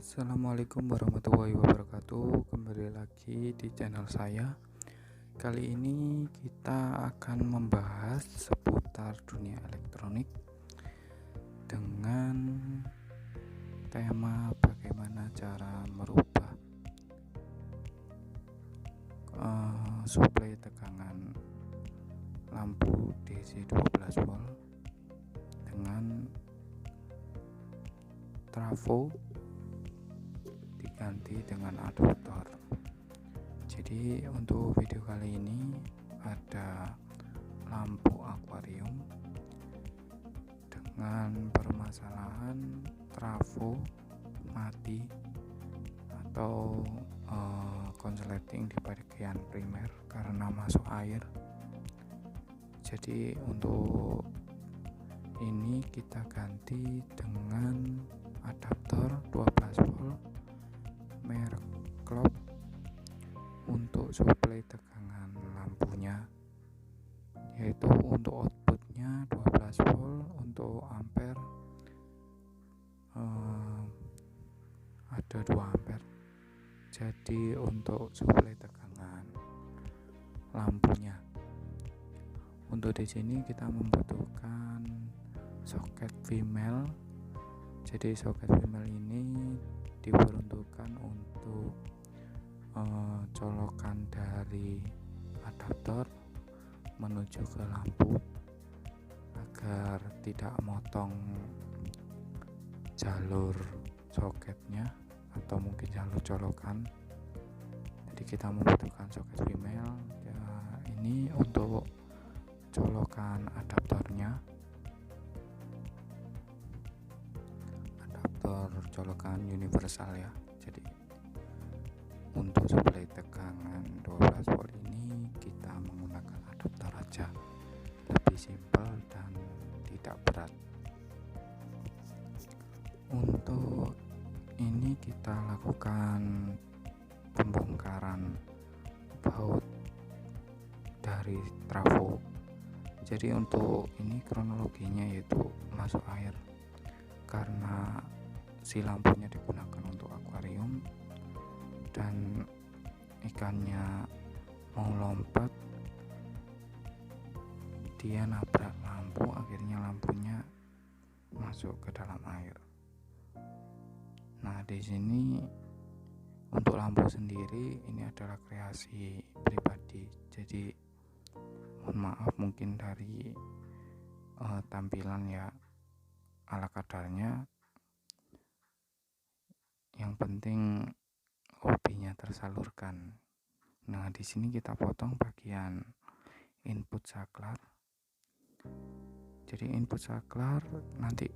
Assalamualaikum warahmatullahi wabarakatuh. Kembali lagi di channel saya. Kali ini kita akan membahas seputar dunia elektronik dengan tema bagaimana cara merubah suplai tegangan lampu DC 12 volt dengan trafo diganti dengan adaptor. Jadi untuk video kali ini ada lampu akuarium dengan permasalahan trafo mati atau konsleting di bagian primer karena masuk air. Jadi untuk ini kita ganti dengan adaptor 12 volt merek Clock untuk suplai tegangan lampunya, yaitu untuk outputnya 12 volt, untuk ampere ada 2 ampere. Jadi untuk suplai tegangan lampunya, untuk di sini kita membutuhkan soket female. Jadi soket female ini diperuntukkan untuk colokan dari adaptor menuju ke lampu agar tidak motong jalur soketnya atau mungkin jalur colokan. Jadi kita membutuhkan soket female ya, ini untuk colokan adaptornya, adaptor colokan universal ya. Jadi untuk suplai tegangan 12 volt ini kita menggunakan adaptor aja, lebih simpel dan tidak berat. Untuk ini kita lakukan pembongkaran baut dari trafo. Jadi untuk ini kronologinya yaitu masuk air karena si lampunya digunakan untuk akuarium dan ikannya mau lompat, dia nabrak lampu, akhirnya lampunya masuk ke dalam air. Nah, di sini untuk lampu sendiri ini adalah kreasi pribadi. Jadi mohon maaf mungkin dari tampilan ya ala kadarnya. Yang penting hobinya tersalurkan. Nah, di sini kita potong bagian input saklar. Jadi input saklar nanti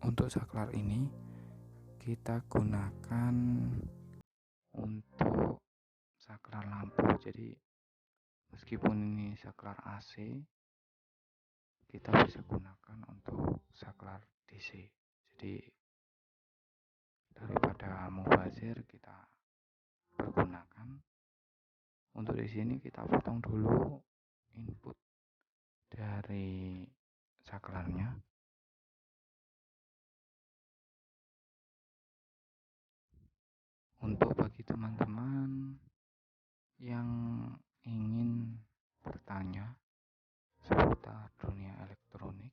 untuk saklar ini kita gunakan untuk saklar lampu. Jadi meskipun ini saklar AC, kita bisa gunakan untuk saklar DC. Jadi daripada mubazir kita pergunakan. Untuk di sini kita potong dulu input dari saklarnya. Untuk bagi teman-teman yang ingin bertanya seputar dunia elektronik,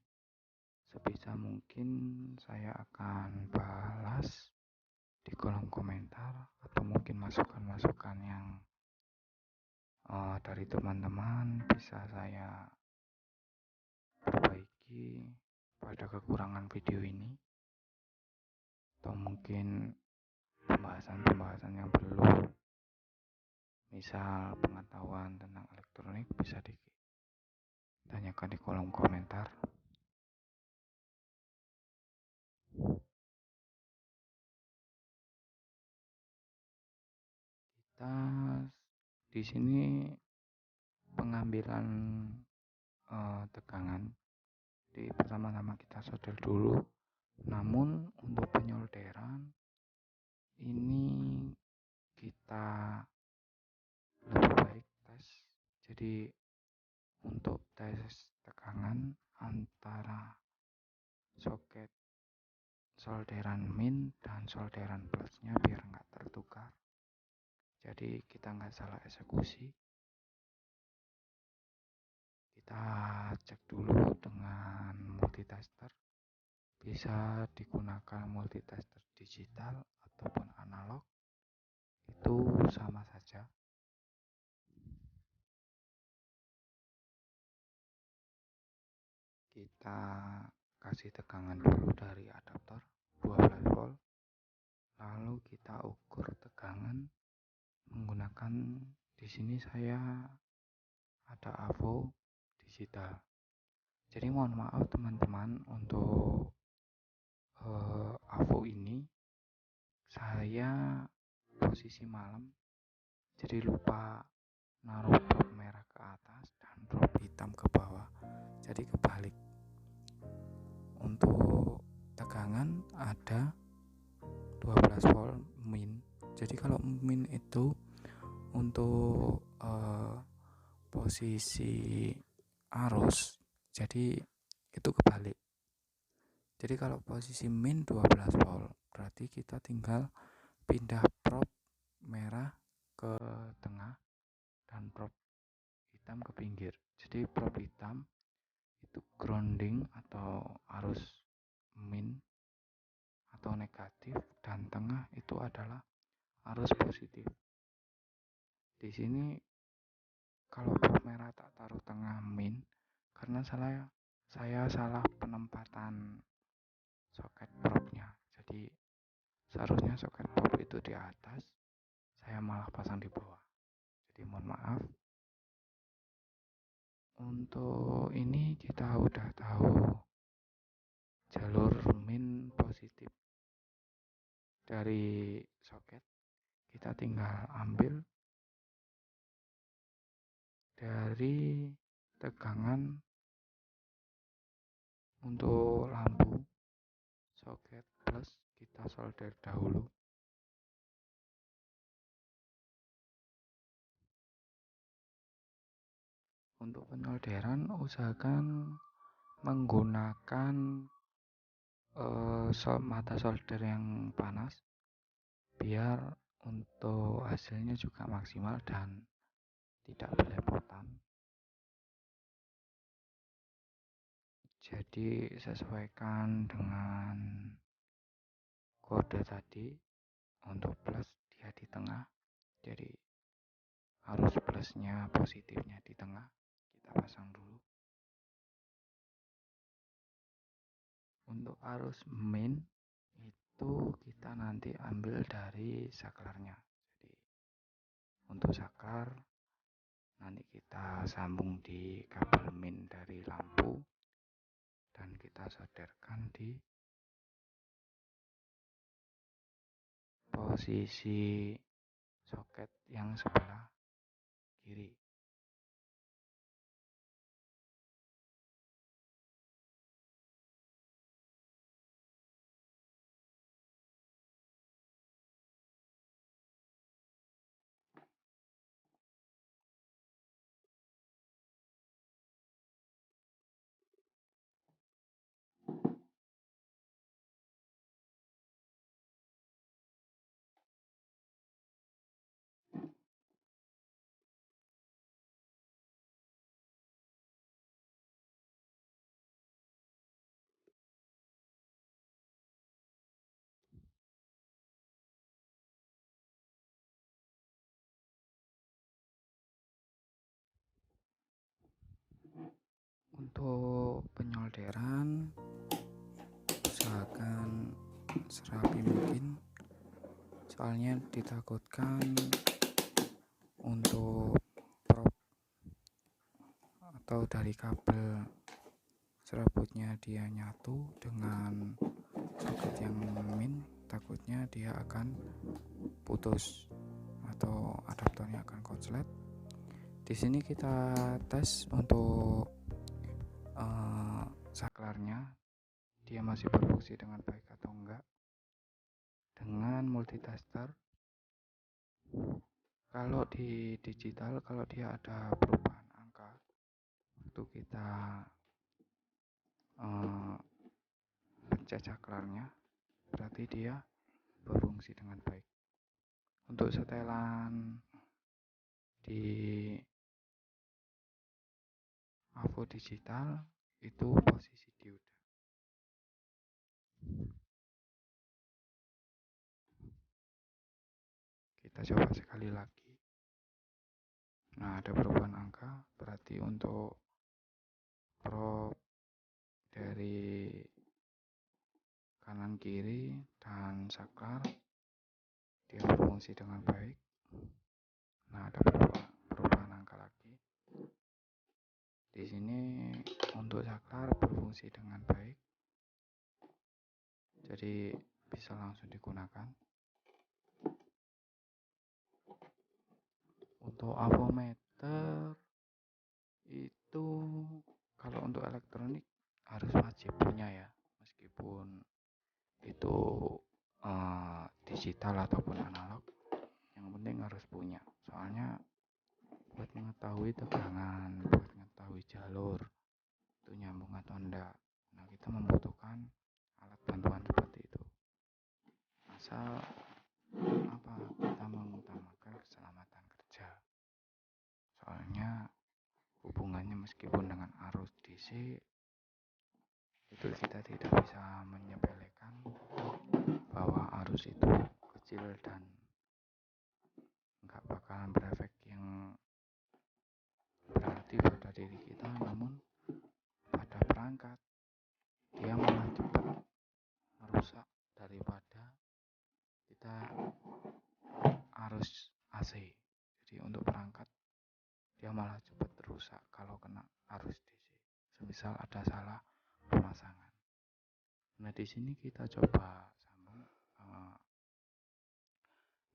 sebisa mungkin saya akan balas di kolom komentar atau mungkin masukan-masukan yang dari teman-teman bisa saya perbaiki pada kekurangan video ini, atau mungkin pembahasan-pembahasan yang perlu, misal pengetahuan tentang elektronik, bisa ditanyakan di kolom komentar. Kita di sini pengambilan tegangan. Jadi pertama-tama kita solder dulu. Namun untuk penyolderan ini kita lebih baik tes. Jadi untuk tes tegangan antara soket solderan min dan solderan plusnya biar nggak tertukar, jadi kita nggak salah eksekusi. Kita cek dulu dengan multitester, bisa digunakan multitester digital ataupun analog, itu sama saja. Kita kasih tegangan dulu dari adaptor 12 volt, lalu kita ukur tegangan menggunakan, di sini saya ada AVO digital. Jadi mohon maaf teman-teman, untuk AVO ini saya posisi malam, jadi lupa naruh probe merah ke atas dan probe hitam ke bawah, jadi kebalik. Untuk tegangan ada 12 volt min. Jadi kalau min itu untuk posisi arus, jadi itu kebalik. Jadi kalau posisi min 12 volt, berarti kita tinggal pindah probe merah ke tengah dan probe hitam ke pinggir. Jadi probe hitam itu grounding atau arus min atau negatif, dan tengah itu adalah arus positif. Di sini kalau probe merah tak taruh tengah min karena saya salah penempatan soket probe-nya. Jadi seharusnya soket probe itu di atas, saya malah pasang di bawah. Jadi mohon maaf. Untuk ini kita udah tahu jalur min positif dari soket, kita tinggal ambil dari tegangan untuk lampu soket plus, kita solder dahulu. Untuk penyolderan usahakan menggunakan mata solder yang panas biar untuk hasilnya juga maksimal dan tidak belepotan. Jadi sesuaikan dengan kode tadi. Untuk plus dia di tengah, jadi arus plusnya positifnya di tengah, kita pasang dulu. Untuk arus min itu kita nanti ambil dari saklarnya. Jadi untuk saklar nanti kita sambung di kabel min dari lampu dan kita solderkan di posisi soket yang sebelah kiri. Untuk penyolderan usahakan serapi mungkin, soalnya ditakutkan untuk prop atau dari kabel serabutnya dia nyatu dengan soket yang min, takutnya dia akan putus atau adaptornya akan konslet. Di sini kita tes untuk saklarnya dia masih berfungsi dengan baik atau enggak dengan multitester. Kalau di digital, kalau dia ada perubahan angka waktu kita pencet saklarnya, berarti dia berfungsi dengan baik. Untuk setelan di AVO digital itu posisi dioda. Kita coba sekali lagi. Nah, ada perubahan angka, berarti untuk probe dari kanan kiri dan saklar dia berfungsi dengan baik. Nah, ada perubahan angka lagi. Di sini untuk saklar berfungsi dengan baik, jadi bisa langsung digunakan. Untuk avometer itu kalau untuk elektronik harus wajib punya ya, meskipun itu digital ataupun analog, yang penting harus punya. Soalnya buat mengetahui tegangan, buat mengetahui jalur itu nyambung atau enggak, nah kita membutuhkan alat bantuan seperti itu. Asal kita mengutamakan keselamatan kerja. Soalnya hubungannya meskipun dengan arus DC itu kita tidak bisa menyepelekan bahwa arus itu kecil dan nggak bakalan berefek yang berarti pada diri kita, namun pada perangkat dia malah cepat merusak daripada kita arus AC. Jadi untuk perangkat dia malah cepat rusak kalau kena arus DC. Semisal ada salah pemasangan. Nah, di sini kita coba sambung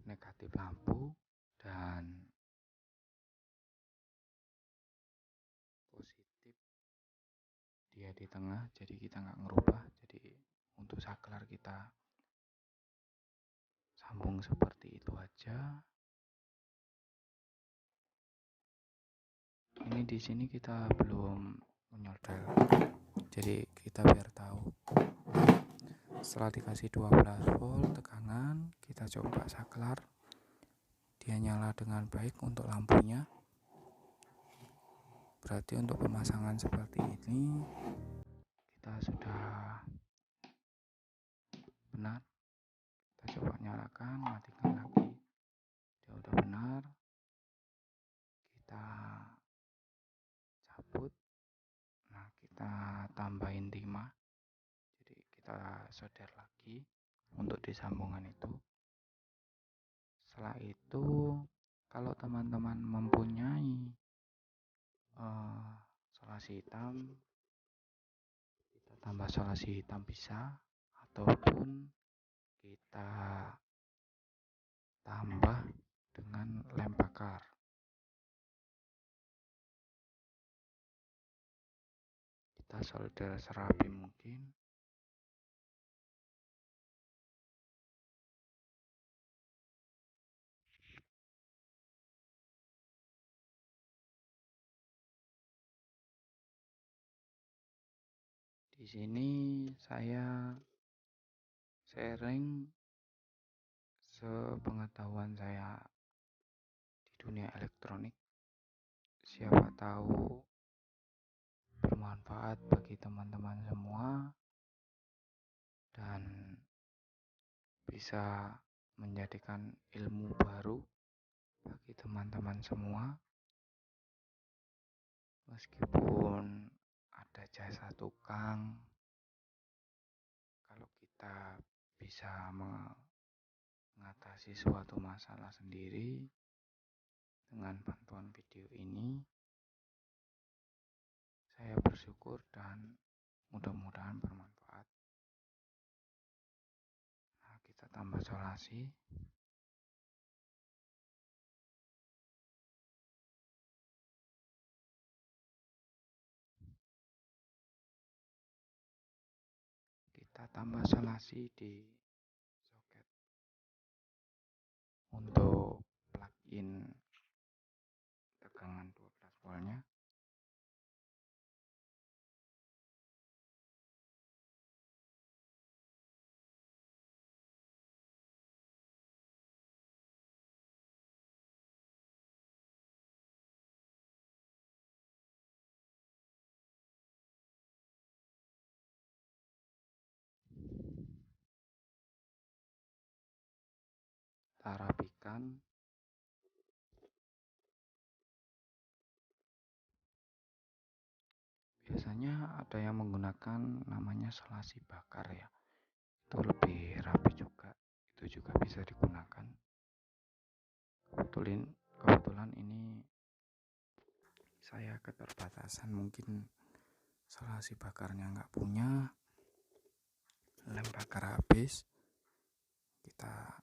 negatif lampu dan positif dia di tengah, jadi kita nggak ngerubah. Jadi untuk saklar kita sambung seperti itu aja. Ini di sini kita belum menyodel, jadi kita biar tahu. Setelah dikasih 12 volt tegangan, kita coba saklar, dia nyala dengan baik untuk lampunya. Berarti untuk pemasangan seperti ini kita sudah benar. Kita coba nyalakan, matikan lagi, dia udah benar. Kita cabut, nah kita tambahin 5, jadi kita solder lagi untuk disambungan itu. Setelah itu kalau teman-teman mempunyai solasi hitam, kita tambah solasi hitam bisa, ataupun kita tambah dengan lem bakar. Kita solder serapi mungkin. Di sini saya sharing sepengetahuan saya di dunia elektronik. Siapa tahu bermanfaat bagi teman-teman semua dan bisa menjadikan ilmu baru bagi teman-teman semua. Meskipun ada jasa tukang, kalau kita bisa mengatasi suatu masalah sendiri dengan bantuan video ini, saya bersyukur dan mudah-mudahan bermanfaat. Nah, kita tambah solasi. Kita tambah solasi di soket untuk plug-in tegangan 12 voltnya. kita rapikan. Biasanya ada yang menggunakan namanya selasi bakar ya, itu lebih rapi juga, itu juga bisa digunakan. Kebetulan ini saya keterbatasan, mungkin selasi bakarnya nggak punya, lem bakar habis, kita